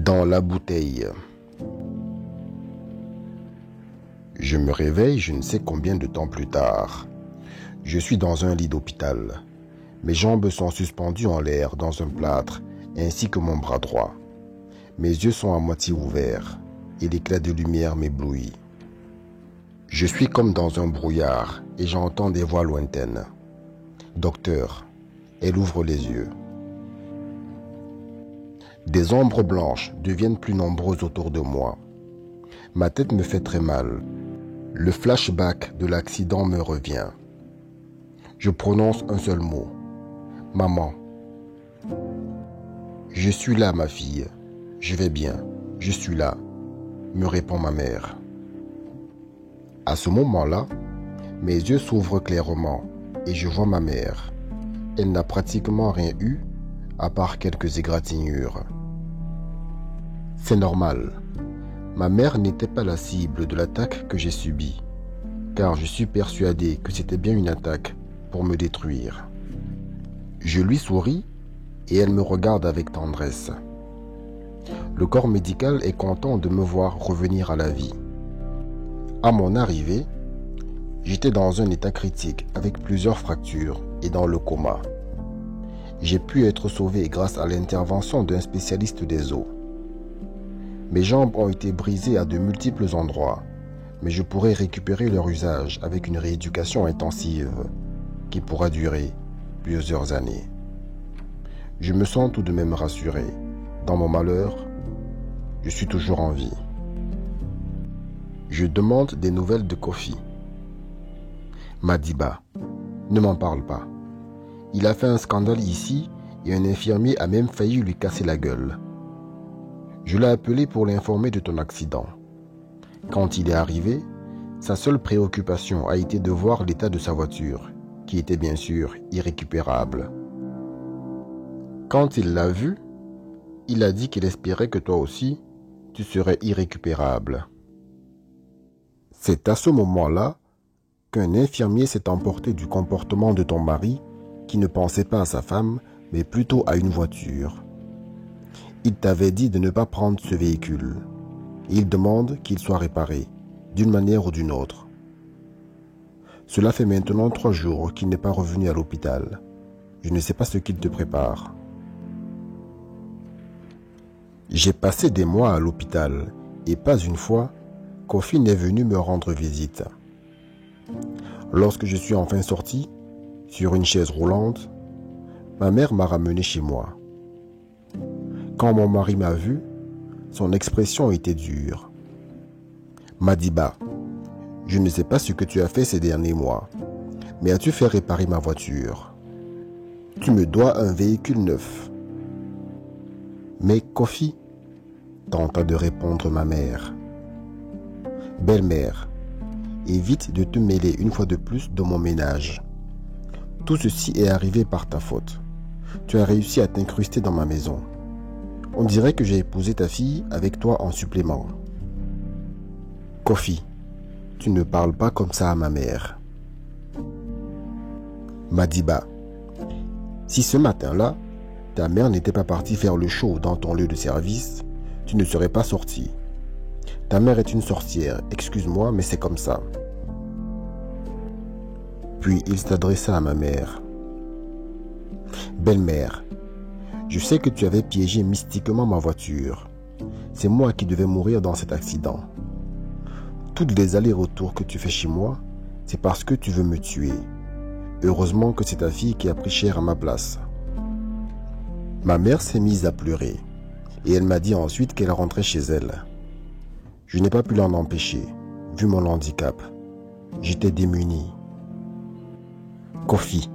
Dans la bouteille. Je me réveille je ne sais combien de temps plus tard. Je suis dans un lit d'hôpital. Mes jambes sont suspendues en l'air dans un plâtre, ainsi que mon bras droit. Mes yeux sont à moitié ouverts, et l'éclat de lumière m'éblouit. Je suis comme dans un brouillard, et j'entends des voix lointaines. Docteur, elle ouvre les yeux. Des ombres blanches deviennent plus nombreuses autour de moi. Ma tête me fait très mal. Le flashback de l'accident me revient. Je prononce un seul mot. Maman. Je suis là, ma fille. Je vais bien. Je suis là, me répond ma mère. À ce moment-là, mes yeux s'ouvrent clairement et je vois ma mère. Elle n'a pratiquement rien eu à part quelques égratignures. C'est normal. Ma mère n'était pas la cible de l'attaque que j'ai subie, car je suis persuadé que c'était bien une attaque pour me détruire. Je lui souris et elle me regarde avec tendresse. Le corps médical est content de me voir revenir à la vie. À mon arrivée, j'étais dans un état critique avec plusieurs fractures et dans le coma. J'ai pu être sauvé grâce à l'intervention d'un spécialiste des os. Mes jambes ont été brisées à de multiples endroits, mais je pourrai récupérer leur usage avec une rééducation intensive qui pourra durer plusieurs années. Je me sens tout de même rassuré. Dans mon malheur, je suis toujours en vie. Je demande des nouvelles de Kofi. Madiba, ne m'en parle pas. Il a fait un scandale ici et un infirmier a même failli lui casser la gueule. Je l'ai appelé pour l'informer de ton accident. Quand il est arrivé, sa seule préoccupation a été de voir l'état de sa voiture, qui était bien sûr irrécupérable. Quand il l'a vu, il a dit qu'il espérait que toi aussi, tu serais irrécupérable. C'est à ce moment-là qu'un infirmier s'est emporté du comportement de ton mari qui ne pensait pas à sa femme, mais plutôt à une voiture. Il t'avait dit de ne pas prendre ce véhicule. Il demande qu'il soit réparé, d'une manière ou d'une autre. Cela fait maintenant 3 jours qu'il n'est pas revenu à l'hôpital. Je ne sais pas ce qu'il te prépare. J'ai passé des mois à l'hôpital et pas une fois, Kofi n'est venu me rendre visite. Lorsque je suis enfin sorti, sur une chaise roulante, ma mère m'a ramené chez moi. Quand mon mari m'a vu, son expression était dure. Madiba, je ne sais pas ce que tu as fait ces derniers mois, mais as-tu fait réparer ma voiture? Tu me dois un véhicule neuf. Mais Kofi, tenta de répondre ma mère. Belle-mère, évite de te mêler une fois de plus de mon ménage. Tout ceci est arrivé par ta faute. Tu as réussi à t'incruster dans ma maison. On dirait que j'ai épousé ta fille avec toi en supplément. Kofi, tu ne parles pas comme ça à ma mère. Madiba, si ce matin-là, ta mère n'était pas partie faire le show dans ton lieu de service, tu ne serais pas sorti. Ta mère est une sorcière, excuse-moi, mais c'est comme ça. Puis il s'adressa à ma mère. Belle-mère, je sais que tu avais piégé mystiquement ma voiture. C'est moi qui devais mourir dans cet accident. Toutes les allers-retours que tu fais chez moi, c'est parce que tu veux me tuer. Heureusement que c'est ta fille qui a pris cher à ma place. Ma mère s'est mise à pleurer et elle m'a dit ensuite qu'elle rentrait chez elle. Je n'ai pas pu l'en empêcher, vu mon handicap. J'étais démuni. Kofi,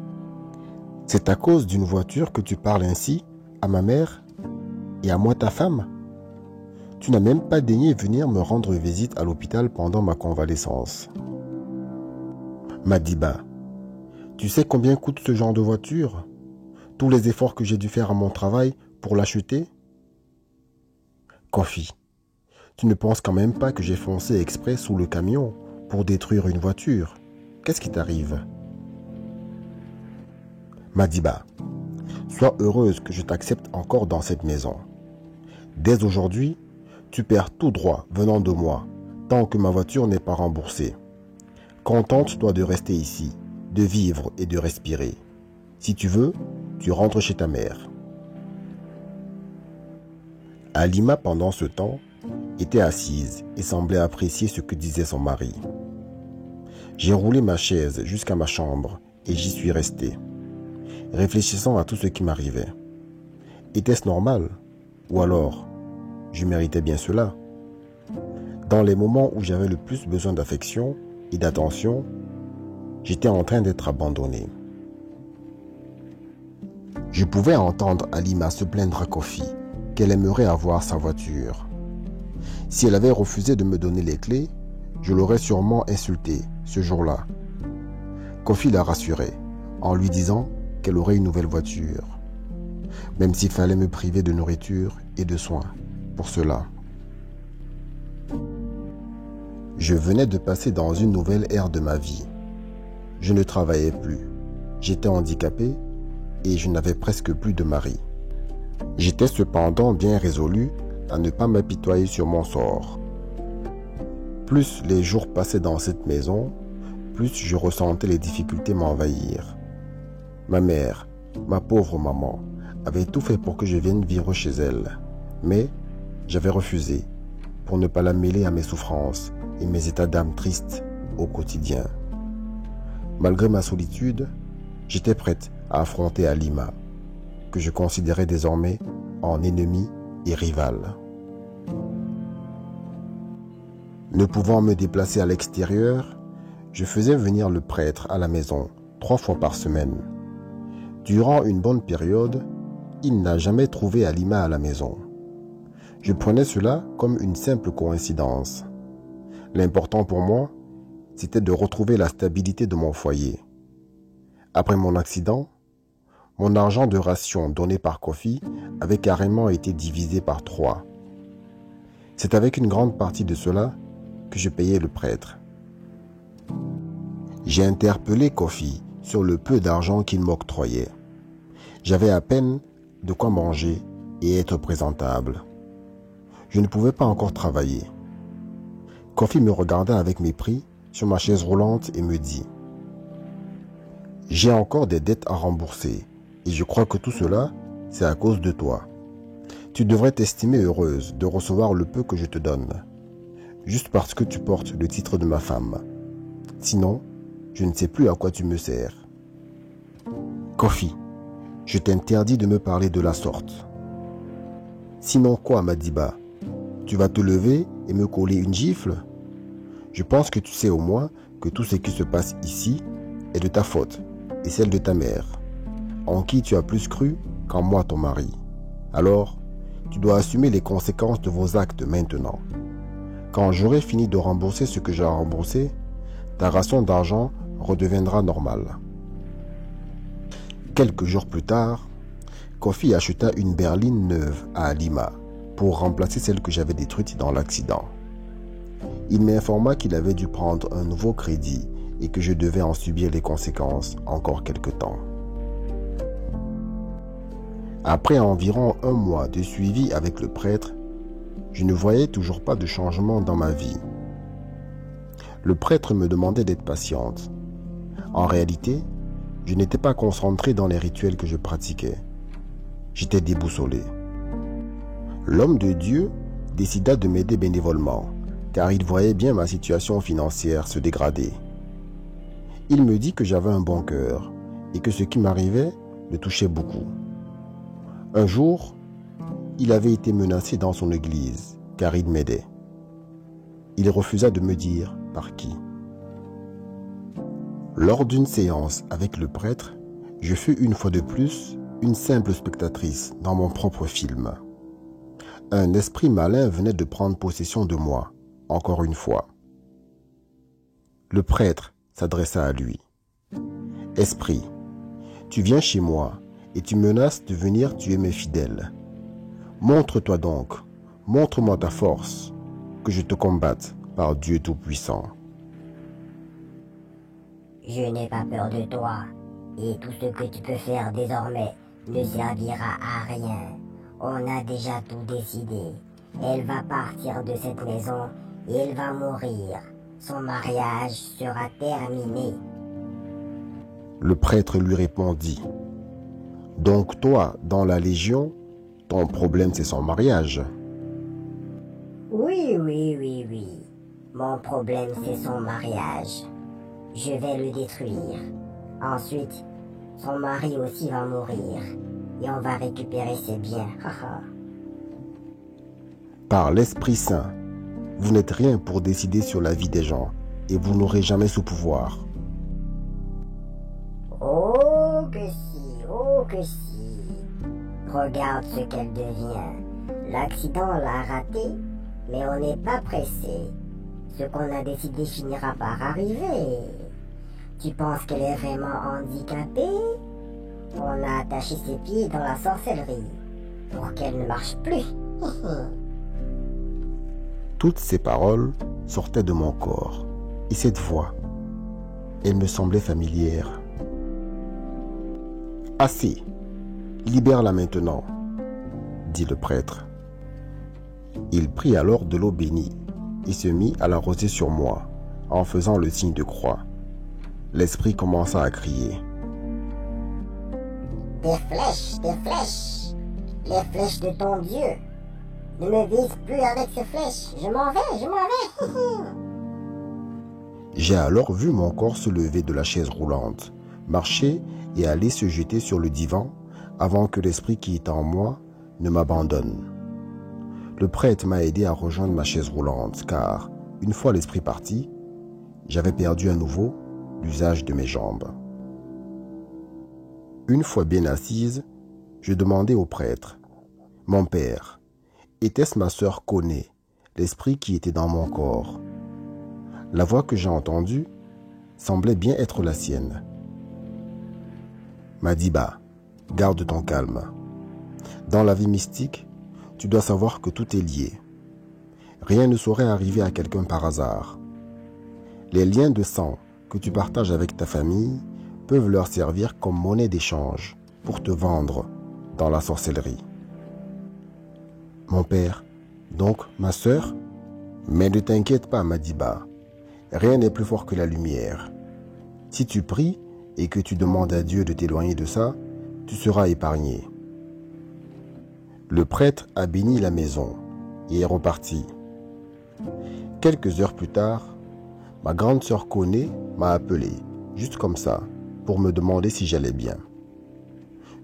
c'est à cause d'une voiture que tu parles ainsi à ma mère et à moi ta femme? Tu n'as même pas daigné venir me rendre visite à l'hôpital pendant ma convalescence. Madiba, tu sais combien coûte ce genre de voiture? Tous les efforts que j'ai dû faire à mon travail pour l'acheter? Kofi, tu ne penses quand même pas que j'ai foncé exprès sous le camion pour détruire une voiture? Qu'est-ce qui t'arrive? Madiba, sois heureuse que je t'accepte encore dans cette maison. Dès aujourd'hui, tu perds tout droit venant de moi, tant que ma voiture n'est pas remboursée. Contente-toi de rester ici, de vivre et de respirer. Si tu veux, tu rentres chez ta mère. » Halima, pendant ce temps, était assise et semblait apprécier ce que disait son mari. J'ai roulé ma chaise jusqu'à ma chambre et j'y suis resté, réfléchissant à tout ce qui m'arrivait. Était-ce normal? Ou alors, je méritais bien cela? Dans les moments où j'avais le plus besoin d'affection et d'attention, j'étais en train d'être abandonné. Je pouvais entendre Halima se plaindre à Kofi qu'elle aimerait avoir sa voiture. Si elle avait refusé de me donner les clés, je l'aurais sûrement insultée ce jour-là. Kofi la rassurait en lui disant qu'elle aurait une nouvelle voiture, même s'il fallait me priver de nourriture et de soins pour cela. Je venais de passer dans une nouvelle ère de ma vie. Je ne travaillais plus, j'étais handicapé et je n'avais presque plus de mari. J'étais cependant bien résolu à ne pas m'apitoyer sur mon sort. Plus les jours passaient dans cette maison, plus je ressentais les difficultés m'envahir. Ma mère, ma pauvre maman, avait tout fait pour que je vienne vivre chez elle, mais j'avais refusé pour ne pas la mêler à mes souffrances et mes états d'âme tristes au quotidien. Malgré ma solitude, j'étais prête à affronter Halima, que je considérais désormais en ennemi et rival. Ne pouvant me déplacer à l'extérieur, je faisais venir le prêtre à la maison 3 fois par semaine. Durant une bonne période, il n'a jamais trouvé Halima à la maison. Je prenais cela comme une simple coïncidence. L'important pour moi, c'était de retrouver la stabilité de mon foyer. Après mon accident, mon argent de ration donné par Kofi avait carrément été divisé par 3. C'est avec une grande partie de cela que je payais le prêtre. J'ai interpellé Kofi sur le peu d'argent qu'il m'octroyait. J'avais à peine de quoi manger et être présentable. Je ne pouvais pas encore travailler. Kofi me regarda avec mépris sur ma chaise roulante et me dit « J'ai encore des dettes à rembourser et je crois que tout cela, c'est à cause de toi. Tu devrais t'estimer heureuse de recevoir le peu que je te donne, juste parce que tu portes le titre de ma femme. Sinon, je ne sais plus à quoi tu me sers. Kofi, je t'interdis de me parler de la sorte. » Sinon quoi, Madiba? Tu vas te lever et me coller une gifle? Je pense que tu sais au moins que tout ce qui se passe ici est de ta faute et celle de ta mère, en qui tu as plus cru qu'en moi ton mari. Alors, tu dois assumer les conséquences de vos actes maintenant. Quand j'aurai fini de rembourser ce que j'ai à rembourser, ta ration d'argent redeviendra normale. Quelques jours plus tard, Kofi acheta une berline neuve à Halima pour remplacer celle que j'avais détruite dans l'accident. Il m'informa qu'il avait dû prendre un nouveau crédit et que je devais en subir les conséquences encore quelque temps. Après environ 1 mois de suivi avec le prêtre, je ne voyais toujours pas de changement dans ma vie. Le prêtre me demandait d'être patiente. En réalité, je n'étais pas concentré dans les rituels que je pratiquais. J'étais déboussolé. L'homme de Dieu décida de m'aider bénévolement, car il voyait bien ma situation financière se dégrader. Il me dit que j'avais un bon cœur et que ce qui m'arrivait le touchait beaucoup. Un jour, il avait été menacé dans son église, car il m'aidait. Il refusa de me dire par qui. Lors d'une séance avec le prêtre, je fus une fois de plus une simple spectatrice dans mon propre film. Un esprit malin venait de prendre possession de moi, encore une fois. Le prêtre s'adressa à lui. « Esprit, tu viens chez moi et tu menaces de venir tuer mes fidèles. Montre-toi donc, montre-moi ta force, que je te combatte par Dieu Tout-Puissant. » Je n'ai pas peur de toi, et tout ce que tu peux faire désormais ne servira à rien. On a déjà tout décidé. Elle va partir de cette maison et il va mourir. Son mariage sera terminé. Le prêtre lui répondit, « Donc toi, dans la Légion, ton problème c'est son mariage. » Oui. Mon problème c'est son mariage. Je vais le détruire. Ensuite, son mari aussi va mourir. Et on va récupérer ses biens. Par l'Esprit Saint, vous n'êtes rien pour décider sur la vie des gens et vous n'aurez jamais ce pouvoir. Oh que si. Regarde ce qu'elle devient. L'accident l'a raté, mais on n'est pas pressé. Ce qu'on a décidé finira par arriver. Tu penses qu'elle est vraiment handicapée? On a attaché ses pieds dans la sorcellerie pour qu'elle ne marche plus. Toutes ces paroles sortaient de mon corps et cette voix, elle me semblait familière. « Assez, libère-la maintenant, » dit le prêtre. Il prit alors de l'eau bénie et se mit à l'arroser sur moi en faisant le signe de croix. L'esprit commença à crier. Des flèches, les flèches de ton Dieu. Ne me vise plus avec ces flèches, je m'en vais. J'ai alors vu mon corps se lever de la chaise roulante, marcher et aller se jeter sur le divan avant que l'esprit qui est en moi ne m'abandonne. Le prêtre m'a aidé à rejoindre ma chaise roulante car, une fois l'esprit parti, j'avais perdu à nouveau l'usage de mes jambes. Une fois bien assise, je demandai au prêtre, « Mon père, était-ce ma sœur Koné, l'esprit qui était dans mon corps ?» La voix que j'ai entendue semblait bien être la sienne. Madiba, garde ton calme. Dans la vie mystique, tu dois savoir que tout est lié. Rien ne saurait arriver à quelqu'un par hasard. Les liens de sang que tu partages avec ta famille peuvent leur servir comme monnaie d'échange pour te vendre dans la sorcellerie. Mon père, donc ma sœur? Mais ne t'inquiète pas, Madiba. Rien n'est plus fort que la lumière. Si tu pries et que tu demandes à Dieu de t'éloigner de ça, tu seras épargné. Le prêtre a béni la maison et est reparti. Quelques heures plus tard, ma grande sœur Koné m'a appelé, juste comme ça, pour me demander si j'allais bien.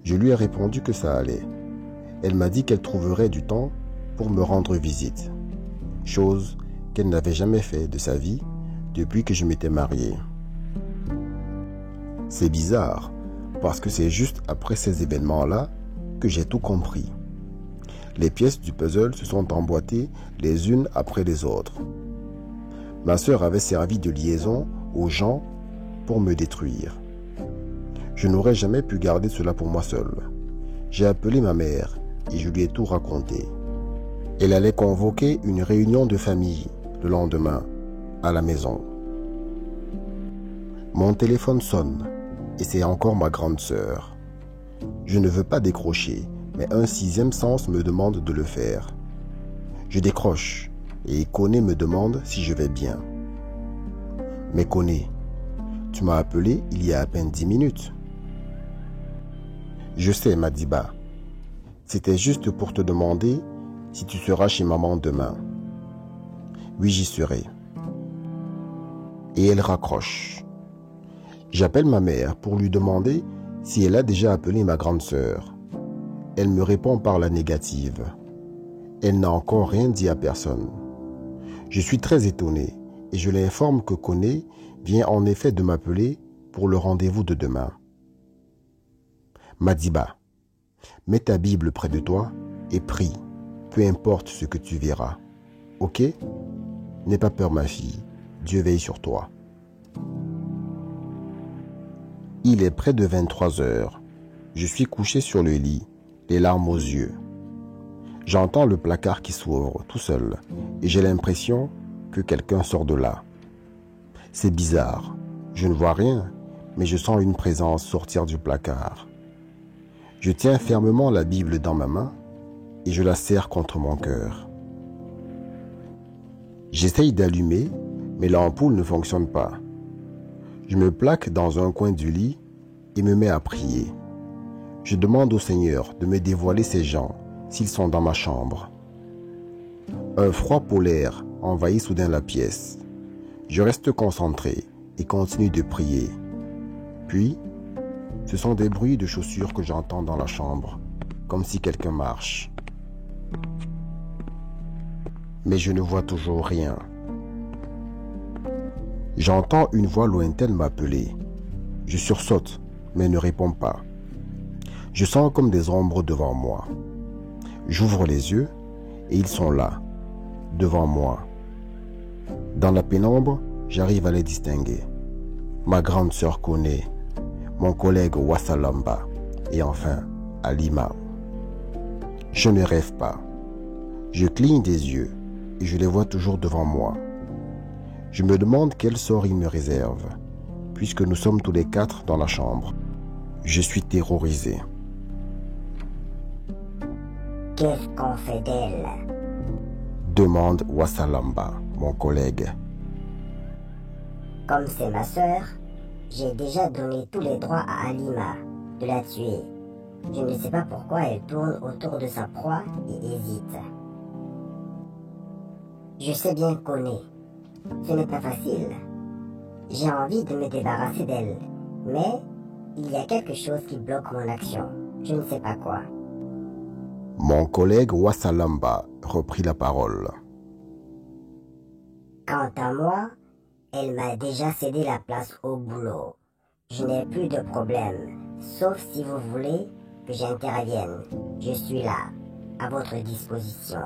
Je lui ai répondu que ça allait. Elle m'a dit qu'elle trouverait du temps pour me rendre visite, chose qu'elle n'avait jamais fait de sa vie depuis que je m'étais marié. C'est bizarre, parce que c'est juste après ces événements-là que j'ai tout compris. Les pièces du puzzle se sont emboîtées les unes après les autres. Ma sœur avait servi de liaison aux gens pour me détruire. Je n'aurais jamais pu garder cela pour moi seul. J'ai appelé ma mère et je lui ai tout raconté. Elle allait convoquer une réunion de famille le lendemain à la maison. Mon téléphone sonne et c'est encore ma grande sœur. Je ne veux pas décrocher, mais un sixième sens me demande de le faire. Je décroche et Koné me demande si je vais bien. Mais Koné, tu m'as appelé il y a à peine 10 minutes. Je sais, Madiba. C'était juste pour te demander si tu seras chez maman demain. Oui, j'y serai. Et elle raccroche. J'appelle ma mère pour lui demander si elle a déjà appelé ma grande sœur. Elle me répond par la négative. Elle n'a encore rien dit à personne. Je suis très étonné et je l'informe que Koné vient en effet de m'appeler pour le rendez-vous de demain. Madiba, mets ta Bible près de toi et prie, peu importe ce que tu verras. Ok? N'aie pas peur, ma fille. Dieu veille sur toi. Il est près de 23 heures. Je suis couché sur le lit, les larmes aux yeux. J'entends le placard qui s'ouvre tout seul et j'ai l'impression que quelqu'un sort de là. C'est bizarre. Je ne vois rien, mais je sens une présence sortir du placard. Je tiens fermement la Bible dans ma main et je la serre contre mon cœur. J'essaye d'allumer, mais l'ampoule ne fonctionne pas. Je me plaque dans un coin du lit et me mets à prier. Je demande au Seigneur de me dévoiler ces gens s'ils sont dans ma chambre. Un froid polaire envahit soudain la pièce. Je reste concentré et continue de prier. Puis, ce sont des bruits de chaussures que j'entends dans la chambre, comme si quelqu'un marche. Mais je ne vois toujours rien. J'entends une voix lointaine m'appeler. Je sursaute, mais ne réponds pas. Je sens comme des ombres devant moi. J'ouvre les yeux et ils sont là, devant moi. Dans la pénombre, j'arrive à les distinguer. Ma grande sœur Koné, mon collègue Wassalamba et enfin Alima. Je ne rêve pas. Je cligne des yeux et je les vois toujours devant moi. Je me demande quel sort ils me réservent, puisque nous sommes tous les quatre dans la chambre. Je suis terrorisé. Qu'est-ce qu'on fait d'elle? Demande Wassalamba, mon collègue. Comme c'est ma sœur, j'ai déjà donné tous les droits à Alima de la tuer. Je ne sais pas pourquoi elle tourne autour de sa proie et hésite. Je sais bien Koné. Ce n'est pas facile. J'ai envie de me débarrasser d'elle, mais il y a quelque chose qui bloque mon action. Je ne sais pas quoi. Mon collègue Wassalamba reprit la parole. Quant à moi, elle m'a déjà cédé la place au boulot. Je n'ai plus de problème, sauf si vous voulez que j'intervienne. Je suis là, à votre disposition.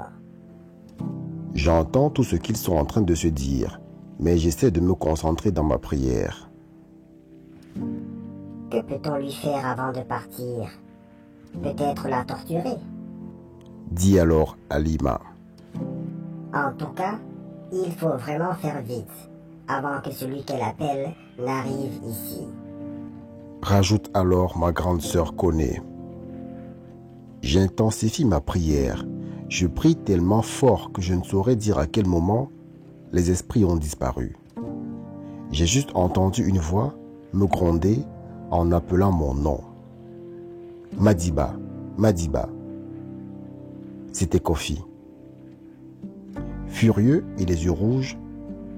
J'entends tout ce qu'ils sont en train de se dire, mais j'essaie de me concentrer dans ma prière. Que peut-on lui faire avant de partir? Peut-être la torturer? Dit alors Alima. En tout cas, il faut vraiment faire vite, avant que celui qu'elle appelle n'arrive ici. Rajoute alors ma grande sœur Koné. J'intensifie ma prière. Je prie tellement fort que je ne saurais dire à quel moment les esprits ont disparu. J'ai juste entendu une voix me gronder en appelant mon nom. Madiba, Madiba. C'était Kofi. Furieux et les yeux rouges,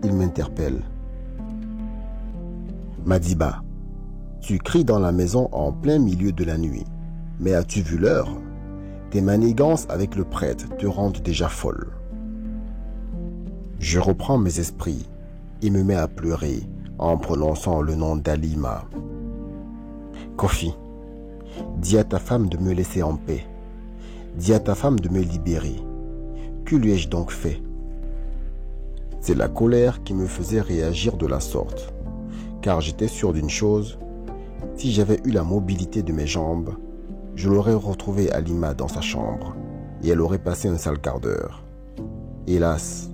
il m'interpelle. Madiba, tu cries dans la maison en plein milieu de la nuit. Mais as-tu vu l'heure? Tes manigances avec le prêtre te rendent déjà folle. Je reprends mes esprits et me mets à pleurer en prononçant le nom d'Alima. Kofi, dis à ta femme de me laisser en paix. Dis à ta femme de me libérer. Que lui ai-je donc fait? C'est la colère qui me faisait réagir de la sorte, car j'étais sûr d'une chose, si j'avais eu la mobilité de mes jambes, je l'aurais retrouvée Alima dans sa chambre et elle aurait passé un sale quart d'heure. Hélas,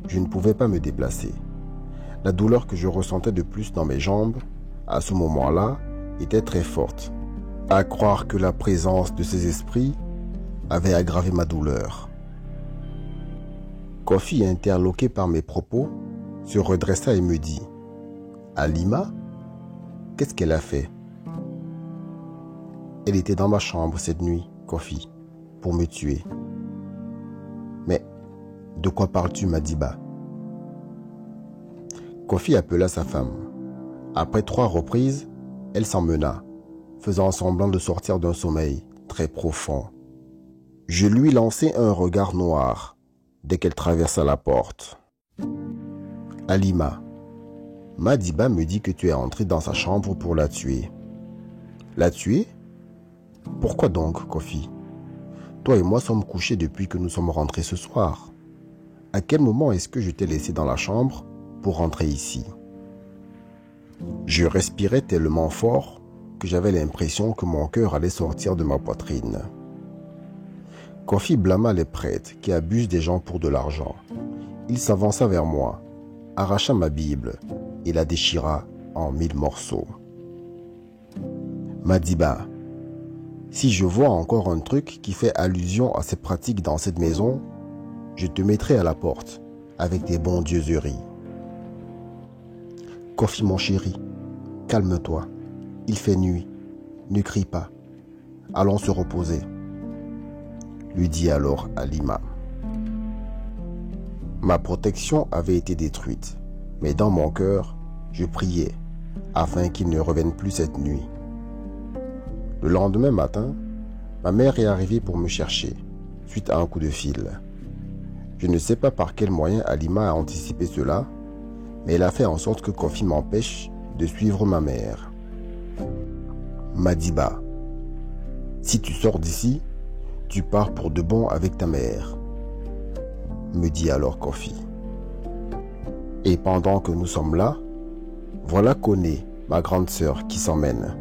je ne pouvais pas me déplacer. La douleur que je ressentais de plus dans mes jambes, à ce moment-là, était très forte. À croire que la présence de ces esprits avait aggravé ma douleur. Kofi, interloqué par mes propos, se redressa et me dit « Alima, qu'est-ce qu'elle a fait ?» Elle était dans ma chambre cette nuit, Kofi, pour me tuer. Mais de quoi parles-tu, Madiba? Kofi appela sa femme. Après 3 reprises, elle s'emmena, faisant semblant de sortir d'un sommeil très profond. Je lui lançai un regard noir dès qu'elle traversa la porte. Alima, Madiba me dit que tu es entré dans sa chambre pour la tuer. La tuer? Pourquoi donc, Kofi? Toi et moi sommes couchés depuis que nous sommes rentrés ce soir. À quel moment est-ce que je t'ai laissé dans la chambre pour rentrer ici? Je respirais tellement fort que j'avais l'impression que mon cœur allait sortir de ma poitrine. Kofi blâma les prêtres qui abusent des gens pour de l'argent. Il s'avança vers moi, arracha ma Bible et la déchira en 1000 morceaux. Madiba, Si je vois encore un truc qui fait allusion à ces pratiques dans cette maison, je te mettrai à la porte avec des bondieuseries. Kofi mon chéri, calme-toi, il fait nuit, ne crie pas, allons se reposer, lui dit alors Halima. Ma protection avait été détruite, mais dans mon cœur, je priais afin qu'il ne revienne plus cette nuit. Le lendemain matin, ma mère est arrivée pour me chercher, suite à un coup de fil. Je ne sais pas par quel moyen Halima a anticipé cela, mais elle a fait en sorte que Kofi m'empêche de suivre ma mère. Madiba, si tu sors d'ici, tu pars pour de bon avec ta mère, me dit alors Kofi. Et pendant que nous sommes là, voilà Koné, ma grande sœur, qui s'emmène.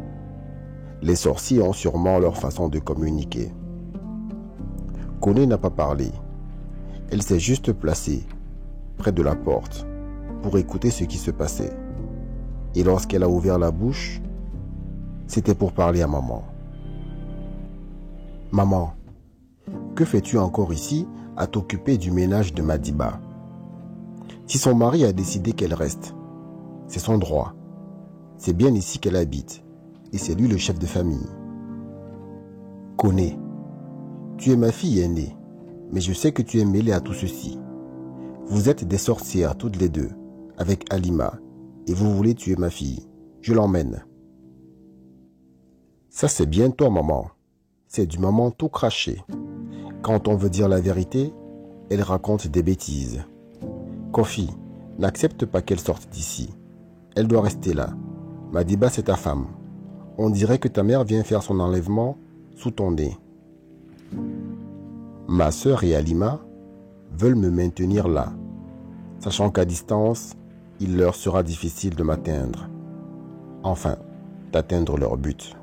Les sorciers ont sûrement leur façon de communiquer. Koné n'a pas parlé. Elle s'est juste placée près de la porte pour écouter ce qui se passait. Et lorsqu'elle a ouvert la bouche, c'était pour parler à maman. « Maman, que fais-tu encore ici à t'occuper du ménage de Madiba? Si son mari a décidé qu'elle reste, c'est son droit. C'est bien ici qu'elle habite. Et c'est lui le chef de famille. Koné, tu es ma fille aînée, mais je sais que tu es mêlée à tout ceci. Vous êtes des sorcières toutes les deux, avec Halima, et vous voulez tuer ma fille. Je l'emmène. Ça c'est bien toi, maman. C'est du maman tout craché. Quand on veut dire la vérité, elle raconte des bêtises. Kofi, n'accepte pas qu'elle sorte d'ici. Elle doit rester là. Madiba, c'est ta femme. On dirait que ta mère vient faire son enlèvement sous ton nez. Ma sœur et Halima veulent me maintenir là, sachant qu'à distance, il leur sera difficile de m'atteindre. Enfin, d'atteindre leur but.